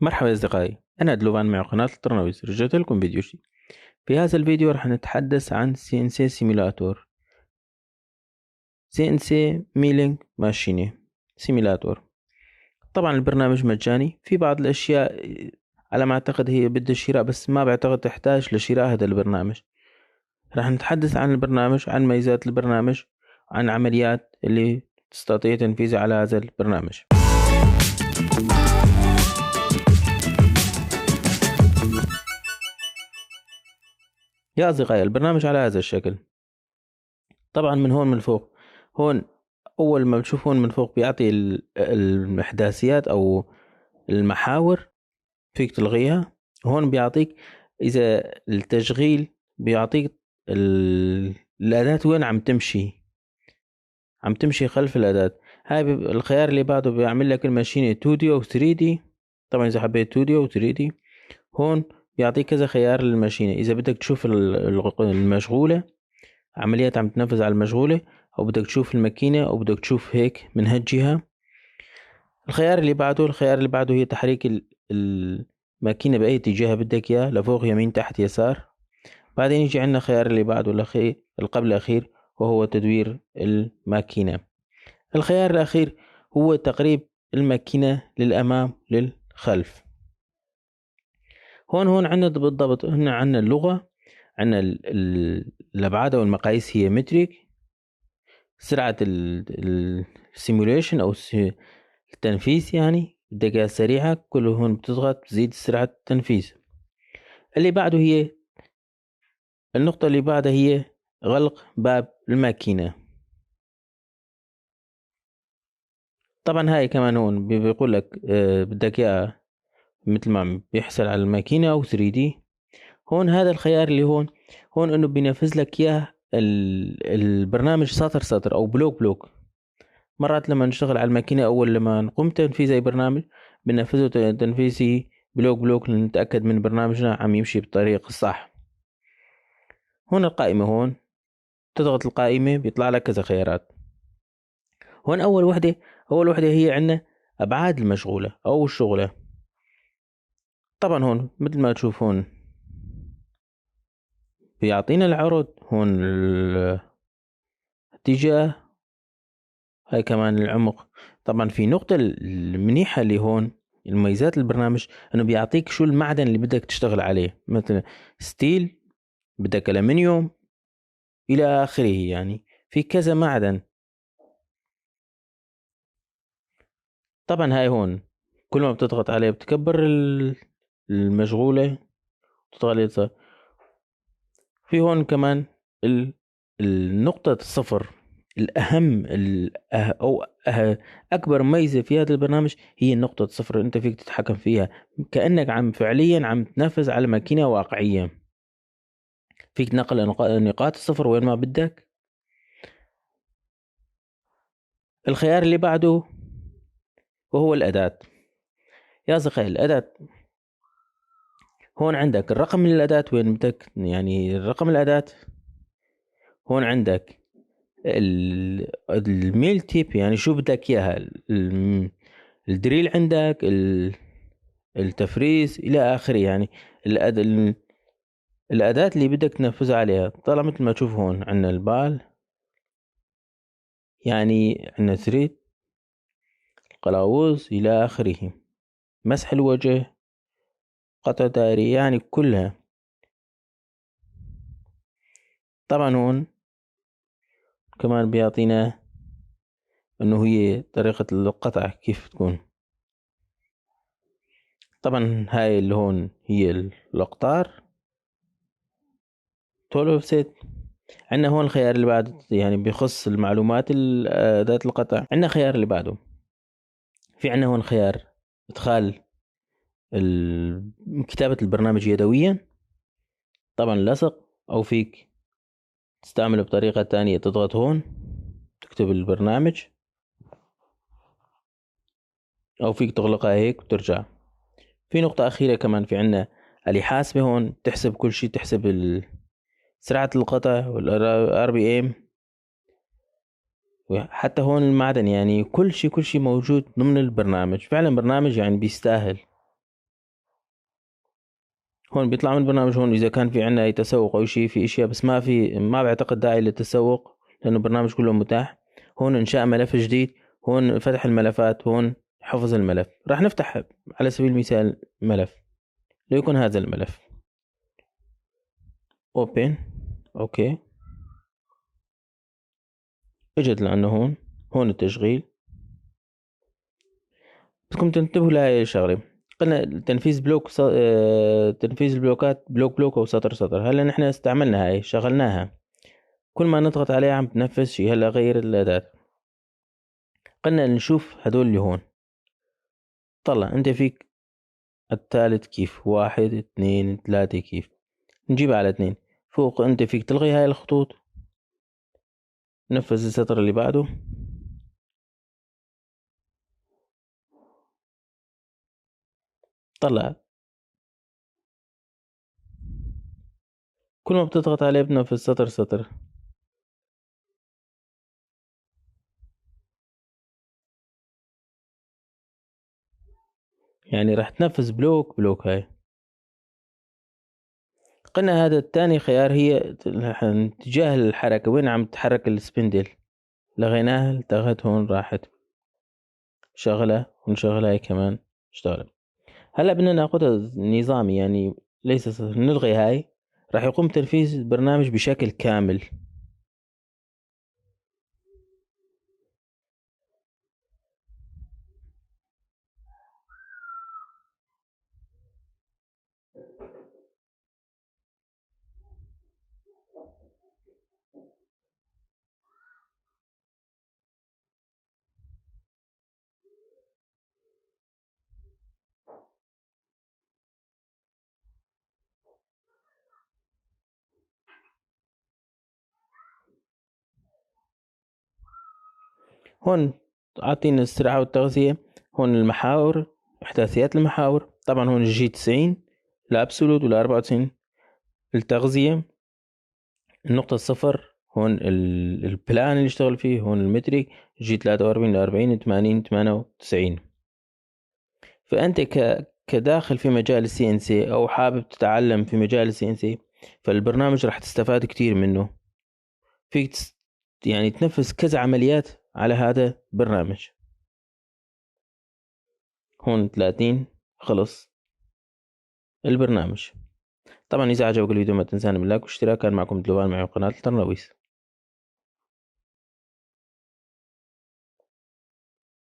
مرحبا يا أصدقائي، أنا دلوفان مع قناة الترنويز. رجعت لكم فيديو جديد. في هذا الفيديو راح نتحدث عن CNC سيميلاتور، CNC ميلينج ماشيني سيميلاتور. طبعا البرنامج مجاني. في بعض الأشياء على ما أعتقد هي بدها شراء، بس ما بعتقد تحتاج لشراء هذا البرنامج. راح نتحدث عن البرنامج، عن ميزات البرنامج، عن عمليات اللي تستطيع تنفيذها على هذا البرنامج. يا أصدقائي، البرنامج على هذا الشكل. طبعا من هون من فوق، هون أول ما بتشوفون من فوق بيعطي المحدثيات أو المحاور، فيك تلغيها. هون بيعطيك إذا التشغيل، بيعطيك الأداة وين عم تمشي خلف الأداة. هاي الخيار اللي بعده بيعمل لك الماشينة 2D أو 3D. طبعا إذا حبيت 2D أو 3D، هون بيعطيك كذا خيار للماشينة. إذا بدك تشوف المشغولة، عمليات عم تنفذ على المشغولة، أو بدك تشوف الماكينة، أو بدك تشوف هيك من هالجهة. الخيار اللي بعده هي تحريك الماكينة بأي اتجاه بدك إياه، لفوق، يمين، تحت، يسار. بعدين يجي عندنا خيار اللي بعده القبل الأخير، وهو تدوير الماكينة. الخيار الأخير هو تقريب الماكينة للأمام للخلف. هون عندنا بالضبط، هنا عندنا اللغة، عندنا الأبعاد أو المقاييس هي متريك. سرعة السيموليشن أو التنفيذ، يعني بدقة سريعة، كله هون بتضغط تزيد سرعة التنفيذ. اللي بعده هي النقطة اللي بعدها هي غلق باب الماكينة. طبعا هاي كمان هون بيقول لك بدك اياه مثل ما بيحصل على الماكينة أو 3D. هون هذا الخيار اللي هون انه بينفذ لك اياه البرنامج سطر او بلوك بلوك. مرات لما نشتغل على الماكينة، أول لما نقوم تنفيذ أي برنامج بننفذه تنفيذي بلوك بلوك، لنتأكد من برنامجنا عم يمشي بالطريق الصح. هون القائمة، هون تضغط القائمة بيطلع لك كذا خيارات. هون أول وحدة هي عندنا أبعاد المشغولة أو الشغلة. طبعا هون مثل ما تشوف، هون بيعطينا العرض، هون الاتجاه، هاي كمان العمق. طبعا في نقطة المنيحة اللي هون، المميزات البرنامج، انه بيعطيك شو المعدن اللي بدك تشتغل عليه، مثلا ستيل، بدك ألمنيوم، الى اخره. يعني في كذا معدن. طبعا هاي هون كل ما بتضغط عليه بتكبر المشغولة، تضغط. في هون كمان النقطة الصفر الأهم، أكبر ميزة في هذا البرنامج هي النقطة الصفر. أنت فيك تتحكم فيها كأنك فعليا عم تنفذ على ماكينة واقعية. فيك تنقل نقاط الصفر وين ما بدك. الخيار اللي بعده وهو الأداة. يا أصدقائي، الأداة، هون عندك الرقم من الأداة وين بدك، يعني الرقم الأداة. هون عندك الميل تيب، يعني شو بدك إياها، الدريل عندك، التفريز إلى آخره. يعني الأداة اللي بدك تنفذها عليها. طالما مثل ما تشوف هون عندنا البال، يعني عندنا ثريد، قلاووز إلى آخره، مسح الوجه، قطع دائري، يعني كلها. طبعا هون كمان بيعطينا انه هي طريقة القطع كيف تكون. طبعا هاي اللي هون هي الأقطار، تول اوفست. عندنا هون الخيار اللي بعد، يعني بيخص المعلومات أداة القطع. عندنا خيار اللي بعده، في عندنا هون خيار إدخال كتابة البرنامج يدويا. طبعا لصق، أو فيك تستعمله بطريقة تانية، تضغط هون تكتب البرنامج، أو فيك تغلقها هيك وترجع. في نقطة أخيرة كمان، في عنا الحاسبة هون تحسب كل شيء، تحسب سرعة القطع والار بي ام، وحتى هون المعدن. يعني كل شيء موجود ضمن البرنامج. فعلا برنامج يعني بيستاهل. هون بيطلع من البرنامج. هون اذا كان في عنا اي تسوق او شيء في اشياء، بس ما بعتقد داعي للتسوق لانه البرنامج كله متاح. هون انشاء ملف جديد، هون فتح الملفات، هون حفظ الملف. راح نفتح على سبيل المثال ملف ليكن هذا الملف open. اوكي، اجت لانه هون التشغيل. بدكم تنتبهوا لهي الشغله. قلنا تنفيذ بلوك تنفيذ البلوكات بلوك او سطر سطر. هلا نحن استعملنا هاي، شغلناها، كل ما نضغط عليها عم تنفذ شيء. هلا غير الاداة، قلنا نشوف هدول اللي هون. طلع انت فيك الثالث كيف، 1 2 3 كيف. نجيب على 2 فوق. انت فيك تلغي هاي الخطوط، نفذ السطر اللي بعده. طلع كل ما بتضغط عليه بنفذ سطر سطر. يعني راح تنفذ بلوك بلوك. هاي قلنا هذا الثاني خيار هي اتجاه الحركة، وين عم تتحرك السبندل. لغيناها، التغت هون، راحت شغلة، ونشغلها هاي كمان اشتغلت. هلا بدنا ناخذها نظامي، يعني ليس نلغي هاي. راح يقوم تنفيذ البرنامج بشكل كامل. هون عاطينا الاستراحة والتغذية. هون المحاور، إحداثيات المحاور. طبعا هون الجي 90 الأبسولوت، ولا 94 التغذية. النقطة الصفر هون البلان اللي اشتغل فيه. هون المترك جي 43 ل40 80 98. فأنت كداخل في مجال السي ان سي أو حابب تتعلم في مجال السي ان سي، فالبرنامج راح تستفاد كتير منه. فيك يعني تنفذ كذا عمليات على هذا البرنامج. هون 30 خلص البرنامج. طبعا إذا عجبك الفيديو ما تنسانا باللايك والاشتراك. كان معكم دلوان، معي قناة الترنويس.